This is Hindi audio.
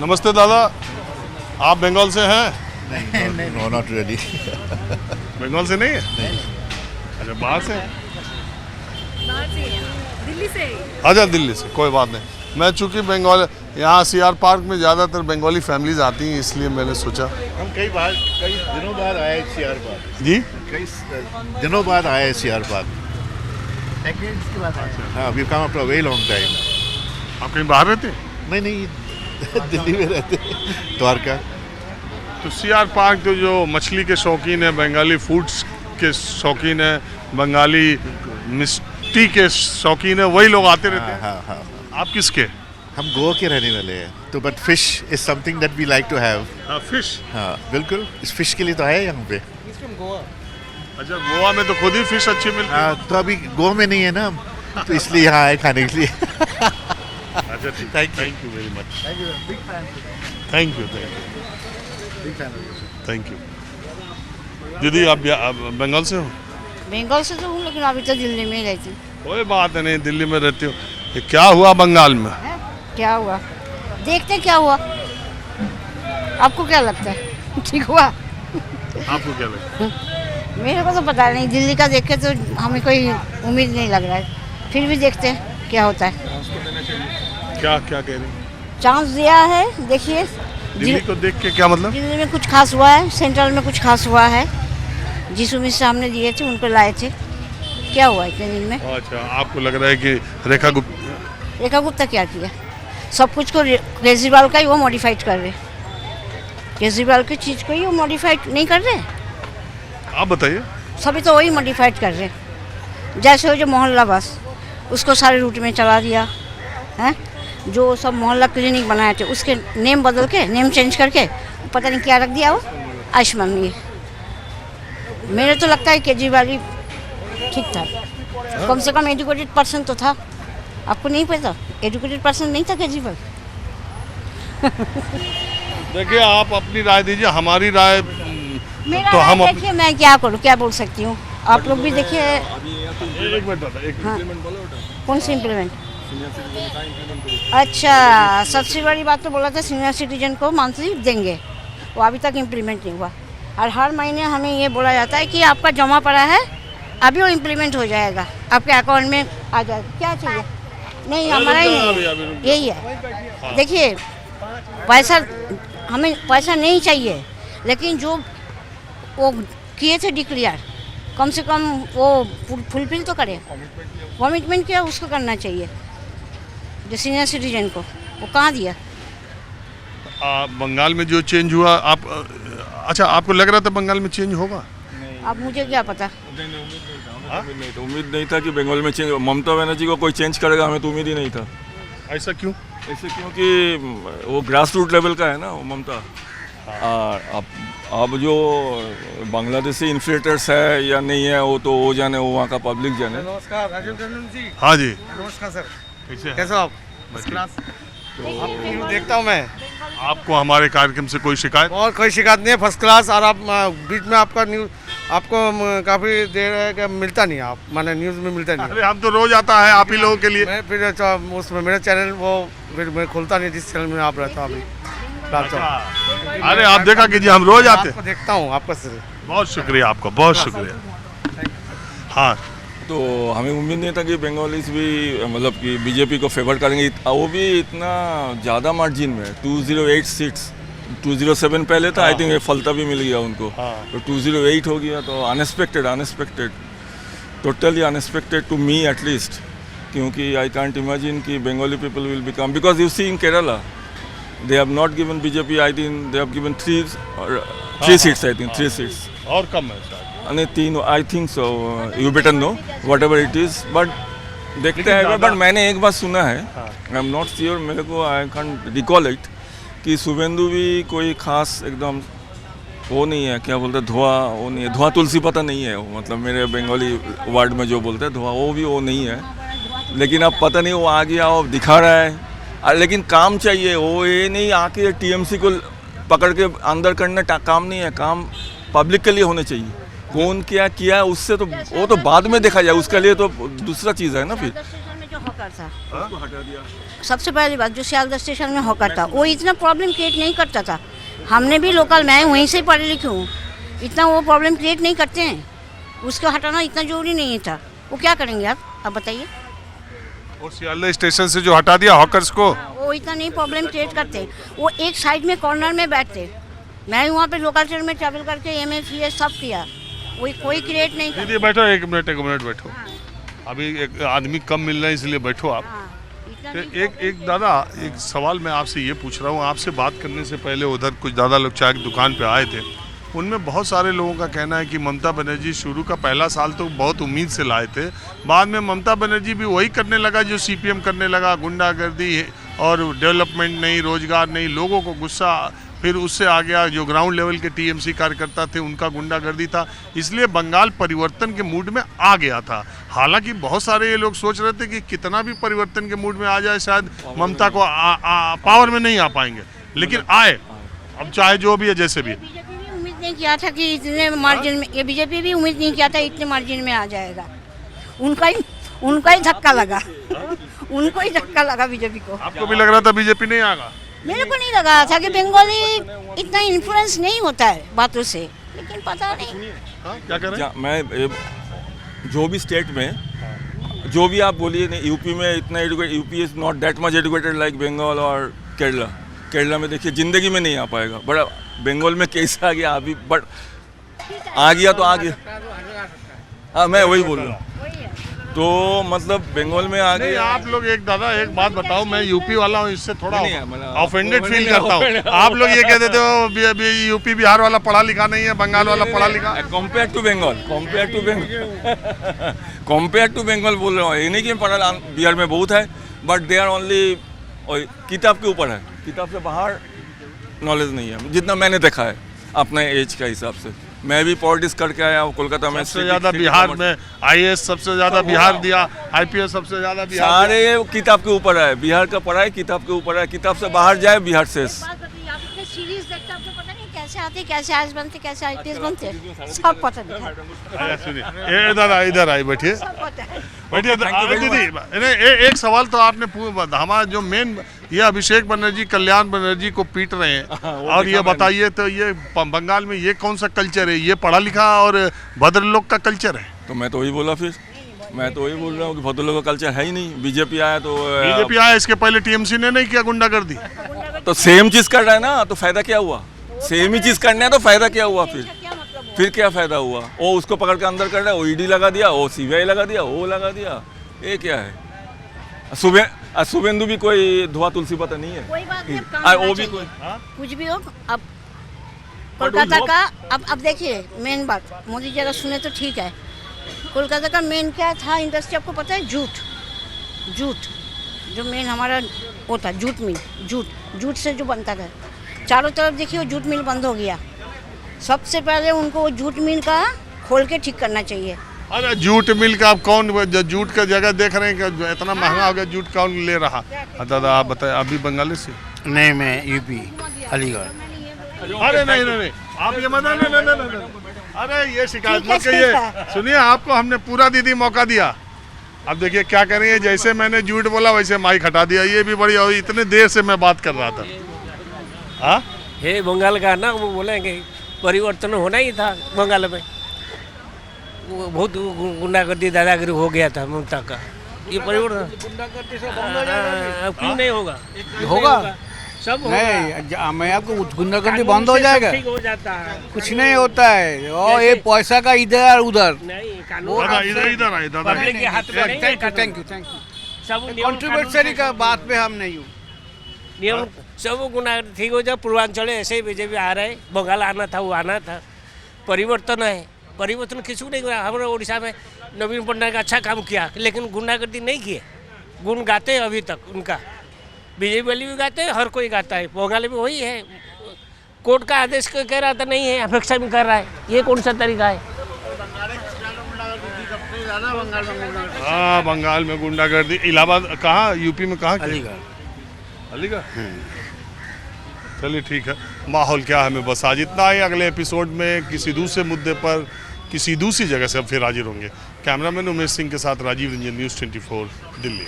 नमस्ते दादा, आप बंगाल से हैं? नहीं, नो नॉट रियली। बंगाल से नहीं है? अच्छा, बाहर से? बाहर से दिल्ली से। अच्छा, दिल्ली से, कोई बात नहीं। मैं चूंकि बंगाल यहाँ सीआर पार्क में ज़्यादातर बंगाली फैमिलीज आती हैं, इसलिए मैंने सोचा। हम कई दिनों बाद आए सीआर पार्क। जी, कई दिनों बाद आए सीआर पार्क। हाँ, we come after very long time. आप कहीं बाहर रहते हैं? नहीं दिल्ली में रहते, द्वारका। तो सीआर पार्क तो जो मछली के शौकीन है, बंगाली फूड्स के शौकीन है, बंगाली मिष्टी के शौकीन है, वही लोग आते रहते हैं। हाँ। आप किसके? हम गोवा के रहने वाले हैं, तो but fish is something that we like to have. Fish? हाँ बिल्कुल, इस फिश के लिए तो है यहाँ पे। अच्छा, गोवा में तो खुद ही फिश अच्छी मिलती है। हाँ, तो अभी गोवा में नहीं है ना हम, तो इसलिए यहाँ आए खाने के लिए। अच्छा, ठीक, thank you very much. Thank you दीदी, आप बंगाल से हो? बंगाल से तो हूँ, लेकिन अभी तो दिल्ली में ही रहती हूँ। कोई बात नहीं, दिल्ली में रहती हो। ये क्या हुआ बंगाल में? क्या हुआ, देखते क्या हुआ। आपको क्या लगता है ठीक हुआ? आपको क्या लगता है? मेरे को तो पता नहीं, दिल्ली का देख के तो हमें कोई उम्मीद नहीं लग रहा है, फिर भी देखते हैं क्या होता है। क्या कह रही हैं? चांस दिया है, देखिए। दिल्ली को देख के क्या मतलब? दिल्ली में कुछ खास हुआ है, सेंट्रल में कुछ खास हुआ है। जिस उम्मीद से हमने दिए थे उनको लाए थे, क्या हुआ इतने दिन में? अच्छा, आपको लग रहा है कि रेखा गुप्ता क्या किया? सब कुछ को केजरीवाल का ही वो मॉडिफाइड कर रहे, केजरीवाल की चीज़ को ही वो मॉडिफाइड नहीं कर रहे। आप बताइए। सभी तो वही मॉडिफाइड कर रहे, जैसे वो जो मोहल्ला बस, उसको सारे रूट में चला दिया है। जो सब मोहल्ला क्लिनिक बनाए थे, उसके नेम बदल के, नेम चेंज करके पता नहीं क्या रख दिया वो, आयुष्मान। ये मेरे तो लगता है केजरीवाल ही ठीक था, कम से कम एजुकेटेड पर्सन तो था। आपको नहीं पता, एजुकेटेड पर्सन नहीं था केजरीवाल। देखिए, आप अपनी राय दीजिए, हमारी राय मेरा तो हम देखिए, मैं क्या करूँ, क्या बोल सकती हूँ। आप लोग भी देखिए। एक मिनट दादा, एक हाँ। इम्प्लीमेंट बोलो। कौन सी इम्प्लीमेंट? अच्छा, सबसे बड़ी बात तो बोला था सीनियर सिटीजन को मंथली देंगे, वो अभी तक इम्प्लीमेंट नहीं हुआ। और हर महीने हमें ये बोला जाता है कि आपका जमा पड़ा है, अभी वो इम्प्लीमेंट हो जाएगा, आपके अकाउंट में आ जाएगा। क्या चाहिए? नहीं, हमारा ही नहीं, यही है। देखिए, पैसा, हमें पैसा नहीं चाहिए, लेकिन जो वो किए थे डिक्लेयर, कम से कम वो फुलफिल तो करे। कमिटमेंट किया, उसको करना चाहिए। जो सीनियर सिटीजन को वो कहाँ दिया? बंगाल में जो चेंज हुआ, आप अच्छा, आपको लग रहा था बंगाल में चेंज होगा? अब मुझे क्या पता। उम्मीद नहीं था कि बंगाल में चेंज, ममता बनर्जी को कोई चेंज करेगा, हमें तो उम्मीद ही नहीं था। ऐसा क्यों? ऐसे क्योंकि वो ग्रास रूट लेवल का है ना, वो ममता। अब जो बांग्लादेशी इन्फ्लेटर्स है या नहीं है, वो तो वो जाने, वो वहाँ का पब्लिक जाने। नमस्कार राजीव टंडन जी। हाँ जी, नमस्कार सर, कैसे कैसे हो आप? First class. आपको देखता हूँ मैं। आपको हमारे कार्यक्रम से कोई शिकायत? और कोई शिकायत नहीं है, फर्स्ट क्लास। और आप बीच में आपका न्यूज़ आपको काफ़ी देर है कि मिलता नहीं, आप माने न्यूज़ में मिलता नहीं। अरे हम तो रोज आता है आप ही लोगों के लिए। मैं फिर उसमें मेरा चैनल वो फिर मैं खोलता नहीं, जिस चैनल में आप रहता हूँ अभी। अरे आप देखा कीजिए, हम रोज आते आपको देखता हूँ, आपका सिर। बहुत शुक्रिया आपका, बहुत शुक्रिया। हाँ, तो हमें उम्मीद नहीं था कि बंगालीज भी मतलब कि बीजेपी को फेवर करेंगे, वो भी इतना ज़्यादा मार्जिन में। 208 सीट्स, 207 पहले था, आई थिंक ये फलता भी मिल गया उनको। तो 208 हो गया, तो unexpected, totally unexpected to me at least, क्योंकि आई कांट इमेजिन कि Bengali people will become, because you see in Kerala they have not given BJP, I think they have given three seats, I think 3 seats. और कम है शायद। नहीं, 3, I think so. You better know whatever it is, but देखते हैं। बट मैंने एक बात सुना है, आई एम नॉट श्योर, मेरे को आई कैंट रिकॉल इट, कि शुभेंदु भी कोई खास एकदम वो नहीं है, क्या बोलते हैं, वो नहीं है, धुआं तुलसी पता नहीं है वो, मतलब मेरे बंगाली वर्ड में जो बोलते हैं धुआं, वो नहीं है। लेकिन अब पता नहीं वो आ गया, वो दिखा रहा है। लेकिन काम चाहिए, वो ये नहीं आके टीएमसी को पकड़ के अंदर करना काम नहीं है, काम पब्लिक के लिए होने चाहिए। कौन क्या किया उससे तो वो तो बाद में देखा जाए, उसके लिए तो दूसरा चीज़ है ना। फिर हॉकर था। उसको हटा दिया। सबसे पहली बात जो सियालदह स्टेशन में हॉकर था वो इतना प्रॉब्लम क्रिएट नहीं करता था। हमने भी लोकल, मैं वहीं से पढ़ी लिखी हूँ, इतना वो प्रॉब्लम क्रिएट नहीं करते हैं। उसको हटाना इतना जरूरी नहीं था। वो क्या करेंगे आप बताइए। और सियालदह स्टेशन से जो हटा दिया हॉकर्स को, वो इतना नहीं प्रॉब्लम क्रिएट करते। वो एक साइड में कॉर्नर में बैठते। मैं वहाँ पे लोकल ट्रेन में ट्रैवल करके MA सब किया, कोई क्रिएट नहीं दीदी बैठो, एक मिनट बैठो। अभी एक आदमी कम मिल रहा है इसलिए बैठो आप। तो एक दादा, एक सवाल मैं आपसे ये पूछ रहा हूँ। आपसे बात करने से पहले उधर कुछ दादा लोग चाय की दुकान पे आए थे, उनमें बहुत सारे लोगों का कहना है कि ममता बनर्जी शुरू का पहला साल तो बहुत उम्मीद से लाए थे, बाद में ममता बनर्जी भी वही करने लगा जो CPM करने लगा, गुंडागर्दी और डेवलपमेंट नहीं, रोजगार नहीं, लोगों को गुस्सा। फिर उससे आ गया जो ग्राउंड लेवल के TMC कार्यकर्ता थे उनका गुंडागर्दी था, इसलिए बंगाल परिवर्तन के मूड में आ गया था। हालांकि बहुत सारे ये लोग सोच रहे थे कि कितना भी परिवर्तन के मूड में आ जाए शायद ममता को पावर में नहीं आ पाएंगे, लेकिन आए। अब चाहे जो भी है जैसे भी है। उम्मीद नहीं किया था कि इतने मार्जिन में, ये BJP भी उम्मीद नहीं किया था इतने मार्जिन में आ जाएगा। उनका ही धक्का लगा। उनको ही धक्का लगा BJP को। आपको भी लग रहा था BJP नहीं आएगा? मेरे को नहीं लगा था कि बंगाली इतना इन्फ्लुएंस नहीं होता है बातों से, लेकिन पता नहीं। क्या कर रहे हैं? मैं जो भी स्टेट में, जो भी आप बोलिए, नहीं यूपी में इतना educated, UP is not that much educated like Bengal और केरला। केरला में देखिए ज़िंदगी में नहीं आ पाएगा, बट बंगाल में कैसे आ गया अभी, बट आ गया तो आ गया। हाँ, मैं वही बोल रहा हूँ। तो मतलब बंगाल में आ गया। आप लोग एक बात बताओ, मैं यूपी वाला हूँ, इससे थोड़ा मतलब ऑफेंडेड फील करता हूँ। आप लोग ये कह देते हो यूपी बिहार वाला पढ़ा लिखा नहीं है, बंगाल वाला पढ़ा लिखा। कंपेयर टू बंगाल बोल रहा हूँ। ये नहीं कि पढ़ा बिहार में बहुत है, बट दे आर ओनली किताब के ऊपर है, किताब से बाहर नॉलेज नहीं है, जितना मैंने देखा है अपने एज के हिसाब से। मैं भी पॉलिटिक्स करके आया हूँ कोलकाता में। सबसे ज़्यादा बिहार में IAS सबसे ज़्यादा बिहार दिया, IPS सबसे ज़्यादा बिहार। सारे किताब के ऊपर है, बिहार का पढ़ाई किताब के ऊपर है, किताब से बाहर जाए बिहार से। सीरीज देखते आपको पता नहीं कैसे आते, कैसे IAS बनते, कैसे IPS बनते, सब पता नहीं। सुनिए दादा, इधर आई बैठिए, बैठिए दीदी। एक सवाल तो आपने हमारा जो मेन, ये अभिषेक बनर्जी कल्याण बनर्जी को पीट रहे हैं, और ये बताइए तो ये बंगाल में ये कौन सा कल्चर है? ये पढ़ा लिखा और भद्र लोग का कल्चर है। तो मैं तो वही बोला, फिर मैं तो वही बोल रहा हूँ कि भद्र लोग का कल्चर है ही नहीं। बीजेपी आया तो बीजेपी आया, इसके पहले TMC ने नहीं किया गुंडागर्दी। तो सेम चीज कर रहा है ना, तो फायदा क्या हुआ? सेम ही चीज करना है तो फायदा क्या हुआ? फिर क्या फायदा हुआ? वो उसको पकड़ के अंदर कर रहा है, वो ED लगा दिया, वो CBI लगा दिया, वो लगा दिया। ये क्या है? शुभेंदु भी कोई धुआं तुलसी पता नहीं है। कोई बात नहीं, वो भी कोई कुछ भी हो। अब कोलकाता का, अब देखिए मेन बात, मोदी जरा सुने तो ठीक है। कोलकाता का मेन क्या था इंडस्ट्री, आपको पता है? जूट जो मेन हमारा वो था, जूट मिल, जूट से जो बनता था, चारों तरफ देखिए वो जूट मिल बंद हो गया। सबसे पहले उनको वो जूट मिल का खोल के ठीक करना चाहिए। अरे जूट मिल का आप कौन, जूट का जगह देख रहे हैं कि इतना महंगा हो गया, जूट कौन ले रहा? दादा आप बताएं, अभी बंगाली से? नहीं, मैं UP अलीगढ़। अरे नहीं, आप ये मत, नहीं, अरे ये शिकायत मत करिए। सुनिए, आपको हमने पूरा दीदी मौका दिया, अब देखिए क्या करेंगे। जैसे मैंने झूठ बोला वैसे माइक हटा दिया, ये भी बढ़िया। इतने देर से मैं बात कर रहा था। हाँ, हे बंगाल का ना, वो बोलेंगे परिवर्तन होना ही था बंगाल में। वो बहुत गुंडागर्दी दादागिरी हो गया था ममता का। ये परिवर्तन गुंडागर्दी से बंद हो जाएगा, क्यों नहीं होगा? होगा सब नहीं, मैं आपको गुंडागर्दी बंद हो जाएगा, ठीक हो जाता है। कुछ नहीं होता है। और ये पैसा का इधर उधर नहीं, कानून इधर आए दादा। पब्लिक के हाथ में नहीं है। Thank you. सब कंट्रीब्यूटरी का बात पे हम नहीं हूँ। नियम सब गुना ठीक हो जाए। पूर्वांचल ऐसे ही बीजेपी आ रहे, बंगाल आना था, वो आना था। परिवर्तन है, परिवर्तन किसी को नहीं हुआ। हमारे उड़ीसा में नवीन पटनायक अच्छा काम किया, लेकिन गुंडागर्दी नहीं किए। गुण गाते हैं अभी तक उनका, बीजेपी वाली भी गाते हैं, हर कोई गाता है। बंगाल में वही है, कोर्ट का आदेश कह रहा था नहीं है, अपेक्षा भी कर रहा है। ये कौन सा तरीका है? हाँ, बंगाल में गुंडागर्दी। इलाहाबाद कहाँ? यूपी में कहाँ? अलीगढ़। चलिए ठीक है, माहौल क्या है हमें बस आज इतना ही। अगले एपिसोड में किसी दूसरे मुद्दे पर किसी दूसरी जगह से हम फिर हाजिर होंगे। कैमरामैन उमेश सिंह के साथ राजीव रंजन, News 24 दिल्ली।